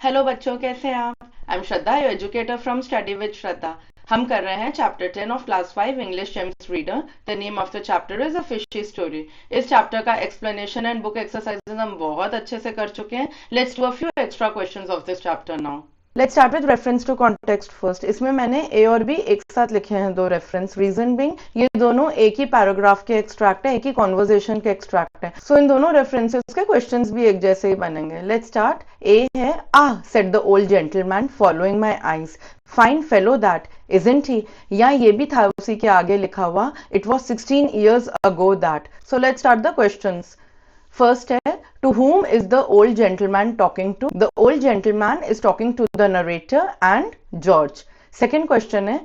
Hello बच्चों, कैसे हैं आप? I am Shraddha, your educator from study with Shraddha. हम कर रहे हैं chapter 10 of class 5 English gems reader. The name of the chapter is a fishy story. इस चैप्टर का एक्सप्लेनेशन एंड बुक एक्सरसाइजेस हम बहुत अच्छे से कर चुके हैं। Let's do a few extra questions of this chapter now. Let's start with reference to context first. इसमें मैंने ए और बी एक साथ लिखे हैं, दो रेफरेंस। रीजन बीइंग ये दोनों एक ही पैराग्राफ के एक्सट्रैक्ट है, एक ही कॉन्वर्जेशन के एक्सट्रैक्ट है। सो इन दोनों रेफरेंसेस के क्वेश्चंस भी एक जैसे ही बनेंगे। Let's start. ए है, said the old gentleman following my eyes, fine fellow that isn't he. या ये भी था उसी के आगे लिखा हुआ, it was 16 years ago that. So let's start the questions. First है, to whom is the old gentleman talking to? The old gentleman is talking to the narrator and George. Second question है,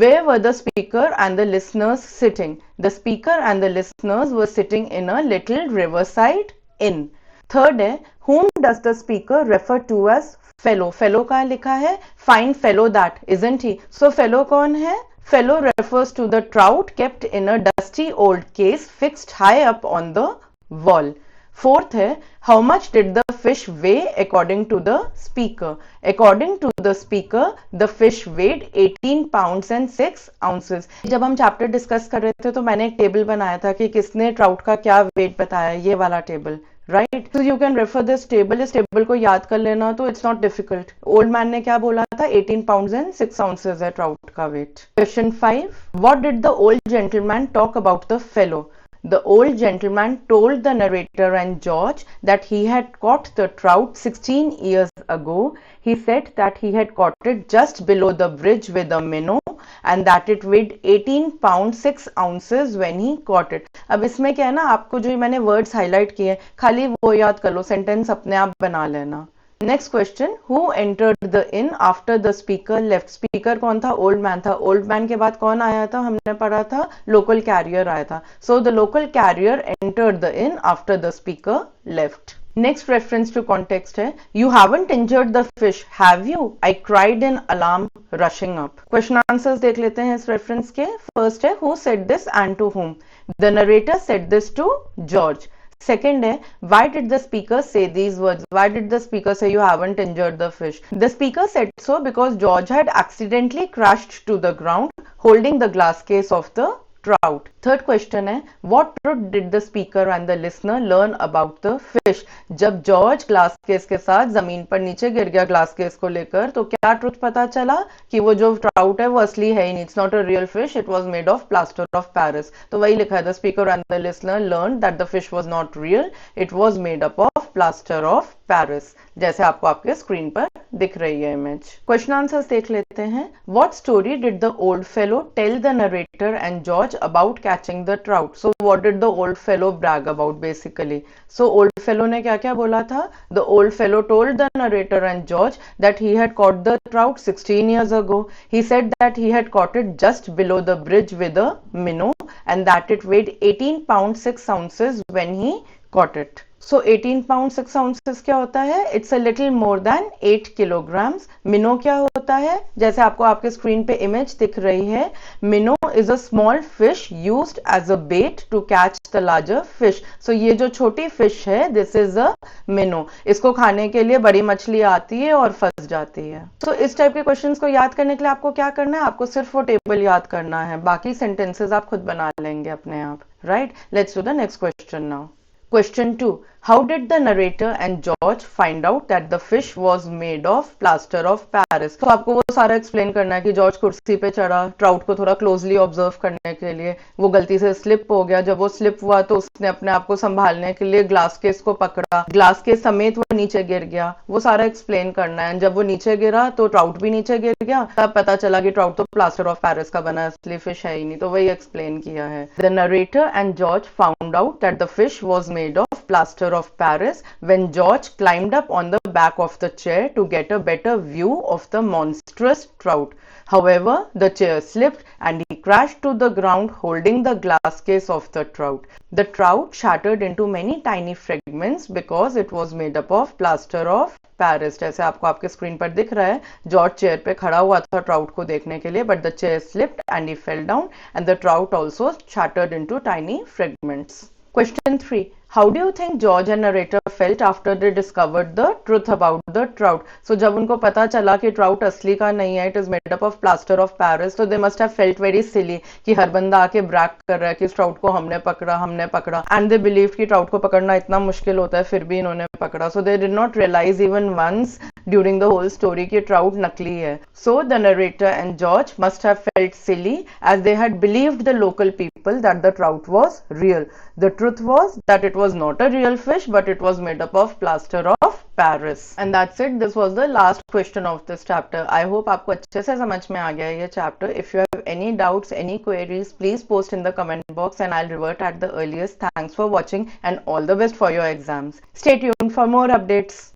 where were the speaker and the listeners sitting? The speaker and the listeners were sitting in a little riverside inn. Third है, whom does the speaker refer to as fellow? Fellow का लिखा है, fine fellow that, isn't he? So fellow कौन है? Fellow refers to the trout kept in a dusty old case fixed high up on the wall. Fourth है, how much did the fish weigh according to the speaker? According to the speaker, the fish weighed 18 pounds and 6 ounces. जब हम chapter discuss कर रहे थे तो मैंने एक table बनाया था कि किसने ट्राउट का क्या वेट बताया, ये वाला टेबल, राइट? तो you can refer this table. इस टेबल को याद कर लेना तो it's not difficult. Old man ने क्या बोला था? 18 pounds and 6 ounces है ट्राउट का wait. Question 5, what did the old gentleman talk about the fellow? The old gentleman told the narrator and George that he had caught the trout 16 years ago. He said that he had caught it just below the bridge with a minnow and that it weighed 18 pounds 6 ounces when he caught it. अब इसमें क्या है ना, आपको जो मैंने words highlight किए खाली वो याद कर लो, सेंटेंस अपने आप बना लेना। Next question, who entered the inn after the speaker left? Speaker कौन था? ओल्ड मैन था। ओल्ड मैन के बाद कौन आया था? हमने पढ़ा था लोकल कैरियर आया था। So the local carrier entered the inn after the speaker left. Next reference to context है, you haven't injured the fish have you? I cried in alarm rushing up. Question answers देख लेते हैं इस रेफरेंस के। First है, who said this and to whom? The narrator said this to George. Second है, why did the speaker say these words? Why did the speaker say you haven't injured the fish? The speaker said so because George had accidentally crashed to the ground holding the glass case of the trout. Third question है, what truth did the speaker and the listener learn about the fish? जब George glass case के साथ जमीन पर नीचे गिर गया glass case को लेकर, तो क्या ट्रुथ पता चला? कि वो जो ट्राउट है वो असली है ही नहीं, it's not a real fish, it was made of plaster of Paris. तो वही लिखा है, the speaker and the listener learn that the fish was not real, it was made up of plaster of Paris, जैसे आपको आपके screen पर दिख रही है इमेज। क्वेश्चन आंसर्स देख लेते हैं। What story did the old fellow tell the narrator and George about catching the trout? So what did the old fellow brag about basically? So old fellow ने क्या क्या बोला था? The old fellow told the narrator and George that he had caught the trout 16 years ago. He said that he had caught it just below the bridge with a minnow and that it weighed 18 pounds 6 ounces when he caught it. So 18 pounds 6 ounces क्या होता है? It's a little more than 8 kilograms. मिनो क्या होता है? जैसे आपको आपके screen पे इमेज दिख रही है, मिनो is a small fish used as a bait to catch the larger fish. So ये जो छोटी फिश है, this is a minnow. इसको खाने के लिए बड़ी मछली आती है और फंस जाती है। तो इस टाइप के क्वेश्चंस को याद करने के लिए आपको क्या करना है? आपको सिर्फ वो टेबल याद करना है, बाकी सेंटेंसेस आप खुद बना लेंगे अपने आप, right? Let's do the next question now. Question 2. How did the narrator and George find out that the fish was made of plaster of Paris? तो आपको वो सारा एक्सप्लेन करना है कि जॉर्ज कुर्सी पे चढ़ा ट्राउट को थोड़ा क्लोजली ऑब्जर्व करने के लिए, वो गलती से स्लिप हो गया। जब वो स्लिप हुआ तो उसने अपने आप को संभालने के लिए ग्लास केस को पकड़ा, ग्लास केस समेत वो नीचे गिर गया। वो सारा एक्सप्लेन करना है। जब वो नीचे गिरा तो ट्राउट भी नीचे गिर गया, तब पता चला कि ट्राउट तो प्लास्टर ऑफ पेरिस का बना है, असली फिश है ही नहीं। तो वही एक्सप्लेन किया है। The narrator and George found out that the fish was made of plaster of Paris when George climbed up on the back of the chair to get a better view of the monstrous trout. However, the chair slipped and he crashed to the ground holding the glass case of the trout. The trout shattered into many tiny fragments because it was made up of plaster of Paris. जैसे आपको आपके screen पर दिख रहा है, George chair पे खड़ा हुआ था ट्राउट को देखने के लिए, but the chair slipped and he fell down and the trout also shattered into tiny fragments. Question 3. How do you think George and narrator felt after they discovered the truth about the trout? So जब उनको पता चला कि trout असली का नहीं है, it is made up of plaster of Paris, so they must have felt very silly कि हर बंदा आके brag कर रहा है कि इस trout को हमने पकड़ा, and they believed कि trout को पकड़ना इतना मुश्किल होता है, फिर भी इन्होंने पकड़ा. So they did not realize even once during the whole story कि trout नकली है. So the narrator and George must have felt silly as they had believed the local people that the trout was real. The truth was that it was not a real fish, but it was made up of plaster of Paris. And that's it. This was the last question of this chapter. I hope आपको अच्छे से समझ में आ गया ये chapter. If you have any doubts, any queries, please post in the comment box and I'll revert at the earliest. Thanks for watching and all the best for your exams. Stay tuned for more updates.